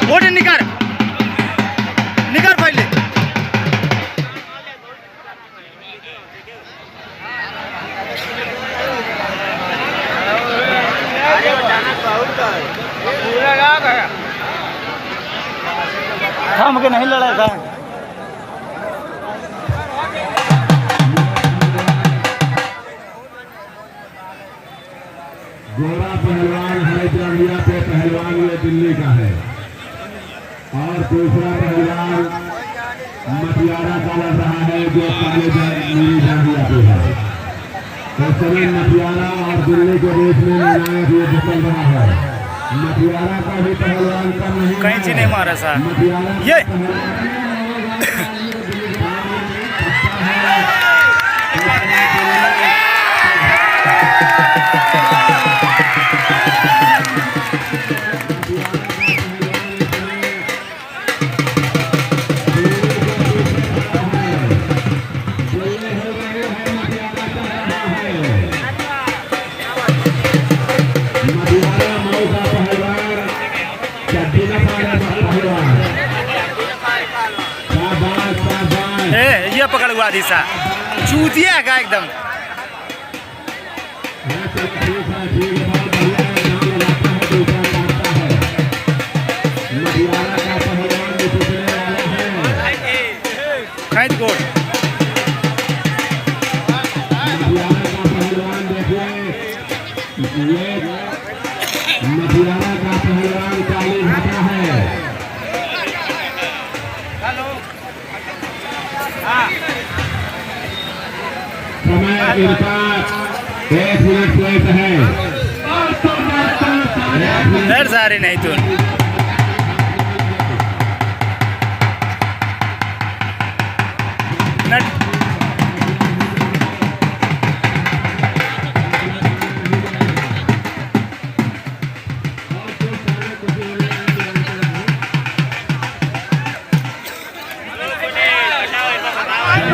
वोट निकर निकर पहले। थम के नहीं लड़ा था। गोरा पहलवान हैदराबाद पे पहलवान ये दिल्ली का है, और दूसरा पहलवान मटियारा का लग रहा है जो पहले जामिया पे है। इस समय मटियारा और दिल्ली के बीच में निर्णायक युद्ध चल रहा है। मटियारा का भी पहलवान कम नहीं, कहीं से नहीं मारा सा मटियारा ये ये पकड़ हुआ दिशा चूतिया का एकदम। फरीदकोट मटियारा का पहलवान काली घाटा है। समय इनका 1 मिनट प्लेट है। डर सारे नहीं तो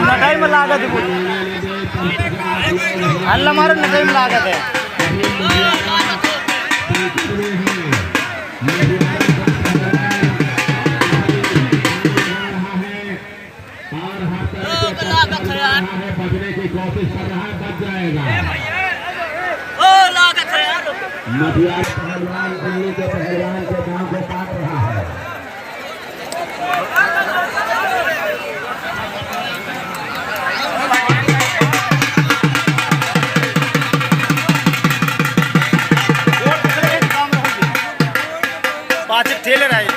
नटाई में लागत है, हल्ला मारो नटाई में लागत है। बचने की कोशिश कर रहा है, बच जाएगा। मटियार पहलवान दिल्ली के पहलवान के नाम को काट रहा है। पाँच टेलर आए।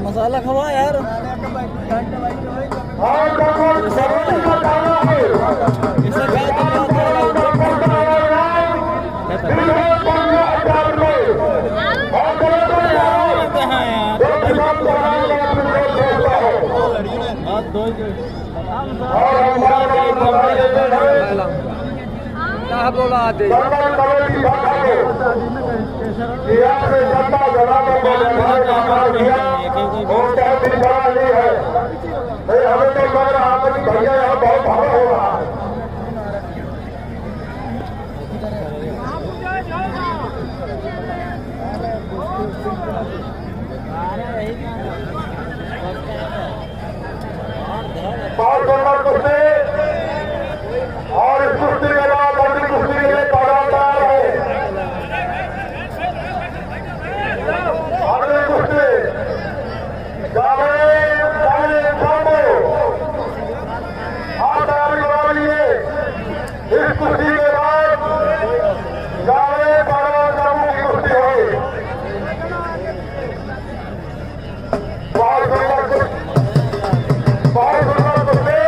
मसाला खवा यार बोला आते और इस कुश्ती के बाद अगली कुश्ती के लिए तैयार है। अगली कुश्ती आप तैयारी करा लीजिए। इस कुश्ती के बाद जावे बाबू की कुश्ती होगी। बहुत सुंदर कुश्ती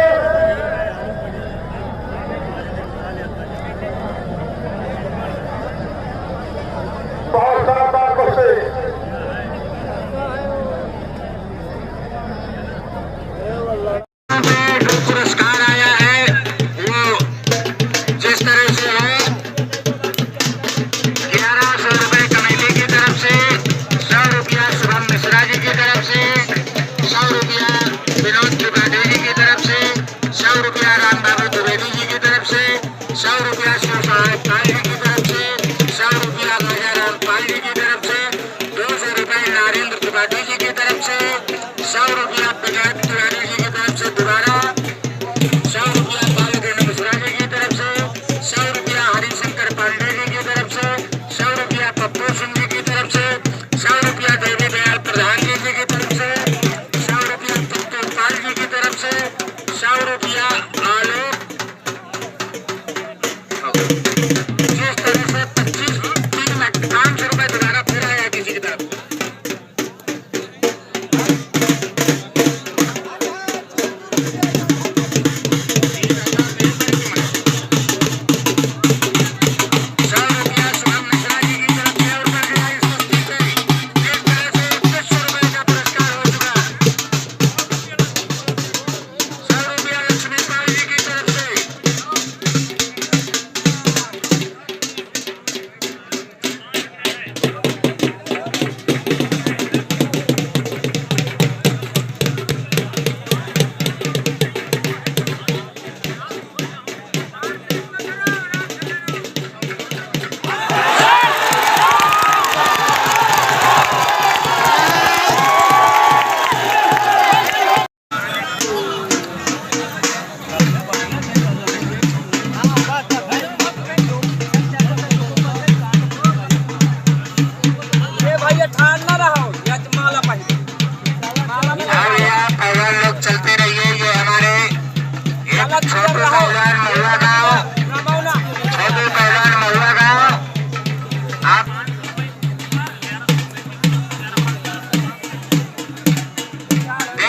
बहुत शानदार कुश्ती। पुरस्कार आया है वो जिस तरह से है 1100 रुपए कमेटी की तरफ से, 100 रुपया शुभम मिश्रा जी की तरफ से, 100 रुपया विनोद त्रिपाठी जी की तरफ से, 100 रुपया राम बाबू द्विवेदी जी की तरफ से, 100 रुपया शिव साहेब पाल जी की तरफ से, 100 रुपया राजाराम पाल जी की तरफ से, 200 रुपये नरेंद्र त्रिपाठी जी की तरफ से, 100 रुपया विनायक तिवारी जी की तरफ से दोबारा, 100 रुपया बालकृष्ण मिश्रा जी की तरफ से, 100 रुपया हरिशंकर पांडे जी की तरफ से, 100 रुपया पप्पू सिंह जी की तरफ से, 100 रुपया देवी दयाल प्रधान जी की तरफ से, 100 रुपया पप्पू पाल जी की तरफ से, 100 रुपया आलोक, जिस तरह से 500 रुपए दोबारा फिर आया किसी की तरफ।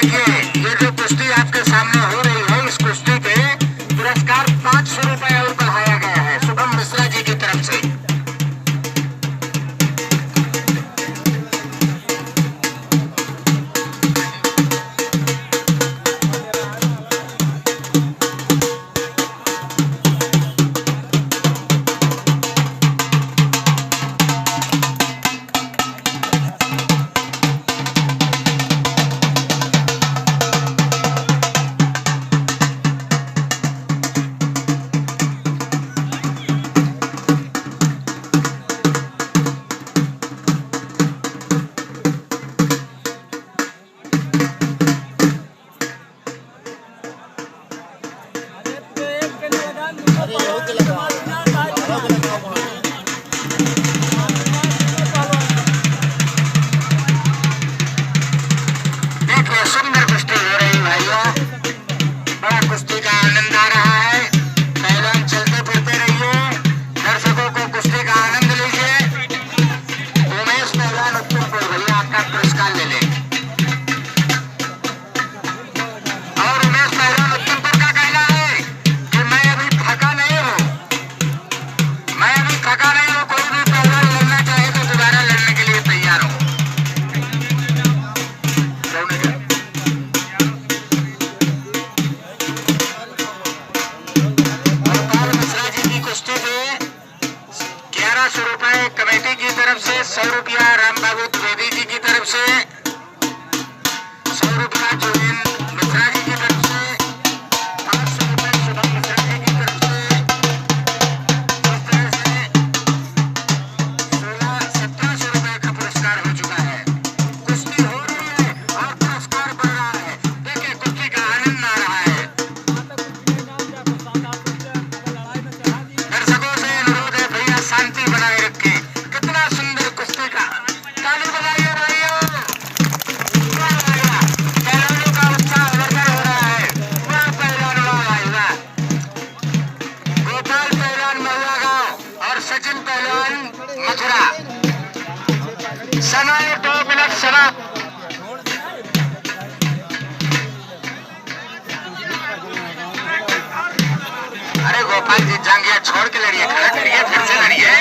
देखिए ये जो कुश्ती आपके सामने हो रही है, इस कुश्ती पे पुरस्कार 500 रुपए और बढ़ाया गया है शुभम मिश्रा जी की तरफ से। कमेटी की तरफ से 100 रुपया, रामबाबू द्विवेदी जी की तरफ से 100 रुपया, जोगिन मिश्रा जी की तरफ से 500 रुपए, शुभम मिश्रा जी की तरफ से। इस तरह से 1600-1700 रुपए का पुरस्कार हो चुका है। कुश्ती हो रही है और पुरस्कार बढ़ रहा है। देखिए कुश्ती का आनंद आ रहा है। दर्शकों से अनुरोध है भैया शांति बनाए रखें। कितना सुंदर कुश्ती का ताली बजाइए भाइयों। पहलवानों का उत्साह बरकरार हो रहा है। वाह पहलवान, वाह। गोपाल पहलवान महुआ गांव और सचिन पहलवान मथुरा। समय 2 मिनट समाप्त। अरे गोपाल जी जांघिया छोड़ के लड़िए, खड़ा करिए, फिर से लड़िए।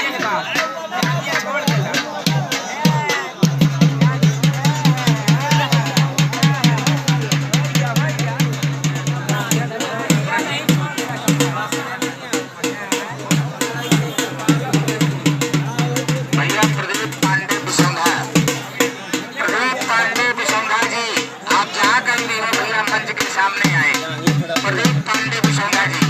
भैया प्रदीप पांडे बिसौंधा, जी आप जहाँ कहीं भी हो भैया मंच के सामने आए। प्रदीप पांडे बिसौंधा जी,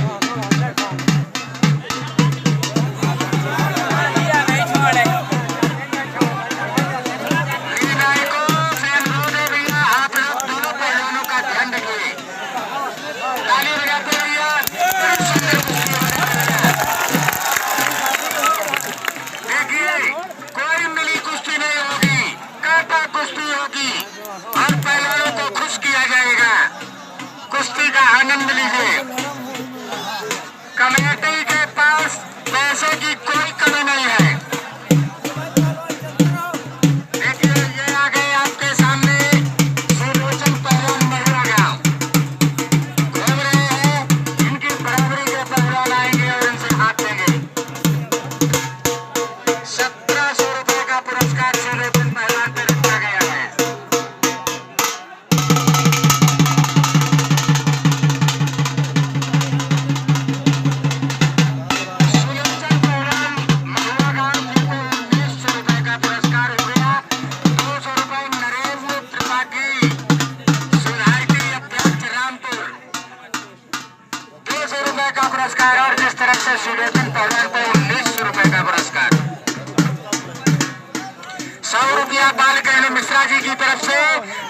कुश्ती का आनंद लीजिए। कमेटी के पास पैसे की कोई कमी नहीं है। देखिए ये आ गए आपके सामने सुलोचन पहलवान महुआ गांव घूम रहे हैं। इनकी बराबरी के पहलवान आएंगे और इनसे हाथ लेंगे। 1700 रुपए का पुरस्कार सुलोचन पहलवान पर रखा गया है। का पुरस्कार और जिस तरफ से सुलोचन पहलवान को 1900 रुपए का पुरस्कार। 100 रुपया बालकृष्ण मिश्रा जी की तरफ से।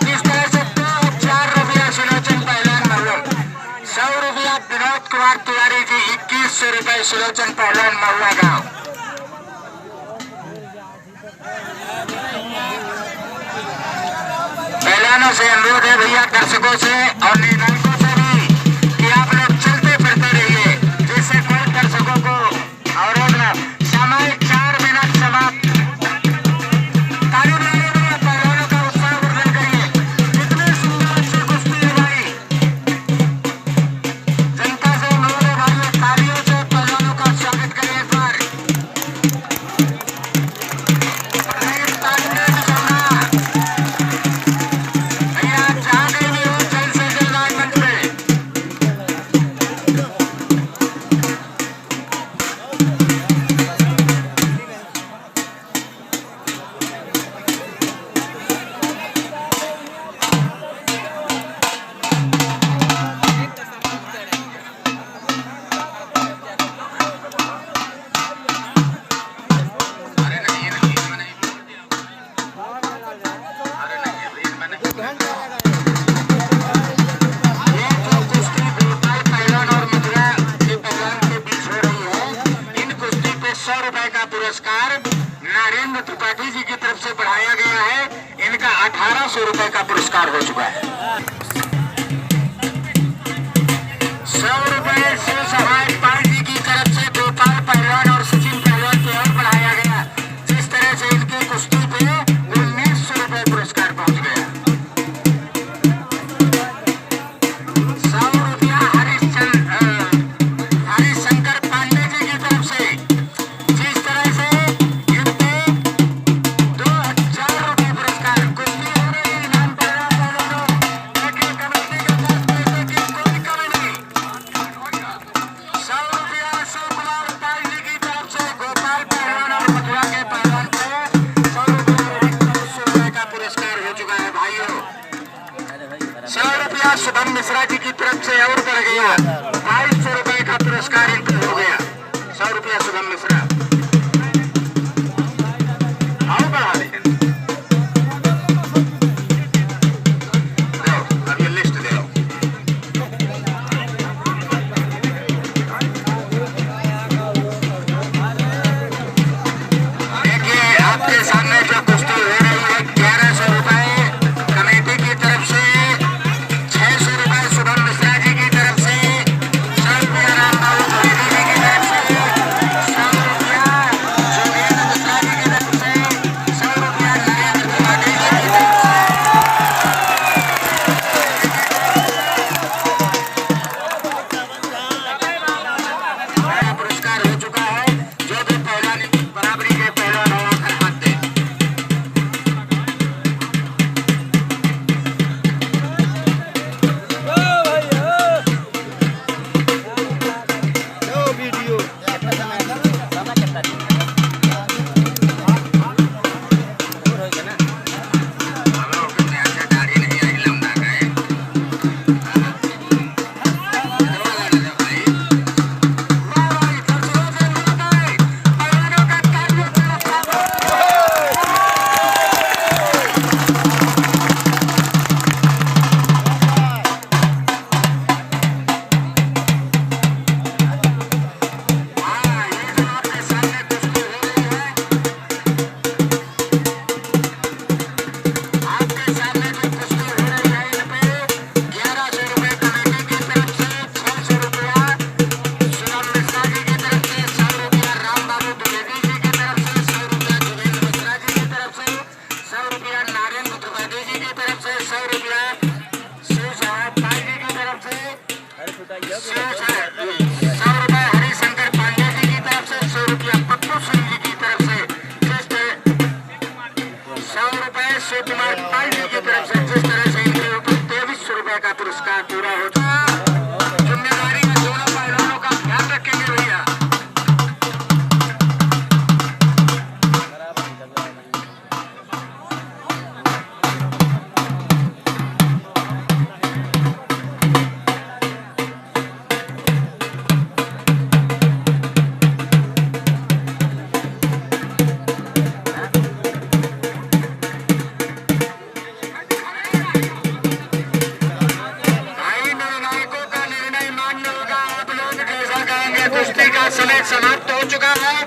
जिस तरह से 2000 रुपया सुलोचन पहलवान महुआ। 100 रुपया विनोद कुमार तिवारी जी, 2100 रुपए सुलोचन पहलवान महुआ गांव। पहलवानों से अनुरोध है भैया, दर्शकों से और निर्णायकों से भी कि आप लोग चलते फिरते रहिए, जिससे कोई दर्शकों को अवरोध न। समय 4 मिनट समाप्त। ताली बजाइए, पहलवानों का उत्साह वर्धन करिए। कितने सुंदर अच्छे का पुरस्कार हो चुका है। 100 रुपए शिव सहाय पार्टी की तरफ से गोपाल पहलवान और सचिन पहलवान की ओर बढ़ाया गया। जिस तरह से इनकी कुश्ती पे 1900 रुपए पुरस्कार पहुंच गया। 100 रुपया हरिशंकर पांडे जी की तरफ से। जिस तरह से इनके 2000 रुपए पुरस्कार। कुश्ती हो रही है, इनाम पड़ रहा है दोनों, लेकिन कमेटी के पास पैसे की कोई कमी नहीं। 100 रुपया शिव कुमार पाल जी की तरफ से गोपाल पहलवान और मथुरा के पहलवान को 100 रुपये का पुरस्कार हो चुका है भाइयों। 100 रुपया शुभम मिश्रा जी की तरफ से और बढ़ गया। 2200 रुपए का पुरस्कार इनको हो गया। 100 रुपया शुभम मिश्रा आओ बढ़ा लेकिन अब ये लिस्ट दे। देखिए आपके सामने जो कुश्ती हो रही है 1100 रुपए कमेटी की तरफ से, 600 रुपए शुभम मिश्रा जी की तरफ से, 100 रुपया रामबाबू द्विवेदी जी की तरफ से, 100 रुपया जोगेंद्र मिश्रा जी की तरफ से, 100 रुपया नरेंद्र त्रिपाठी जी की तरफ से। पुरस्कार हो चुका है। जो भी पहलवान बराबरी के पहलवान हो आकर हाथ दे। आपके सामने जो कुश्ती हो रही है इन पे 1100 रुपए कमेटी की तरफ से, 600 रुपया शुभम मिश्रा जी की तरफ से, 100 रुपया रामबाबू द्विवेदी जी की तरफ से, 100 रुपया जोगेंद्र मिश्रा जी की तरफ से, 100 रुपया नरेंद्र त्रिपाठी जी की तरफ से, 100 रुपया शिव सहाय पाल जी की तरफ से, 100 रुपया हरिशंकर पांडे जी की तरफ से, 100 रुपया पप्पू सिंह जी की तरफ से, 100 रुपए शिव कुमार पाल जी की तरफ से। जिस तरह से इनके ऊपर 2300 रुपए का पुरस्कार पूरा हो चुका। जिम्मेदारी में दोनों पहलवानों का ध्यान रखेंगे भैया। भाई निर्णायकों का निर्णय मान्य होगा। आप लोग जैसा कहेंगे। कुश्ती का समय समाप्त हो चुका है।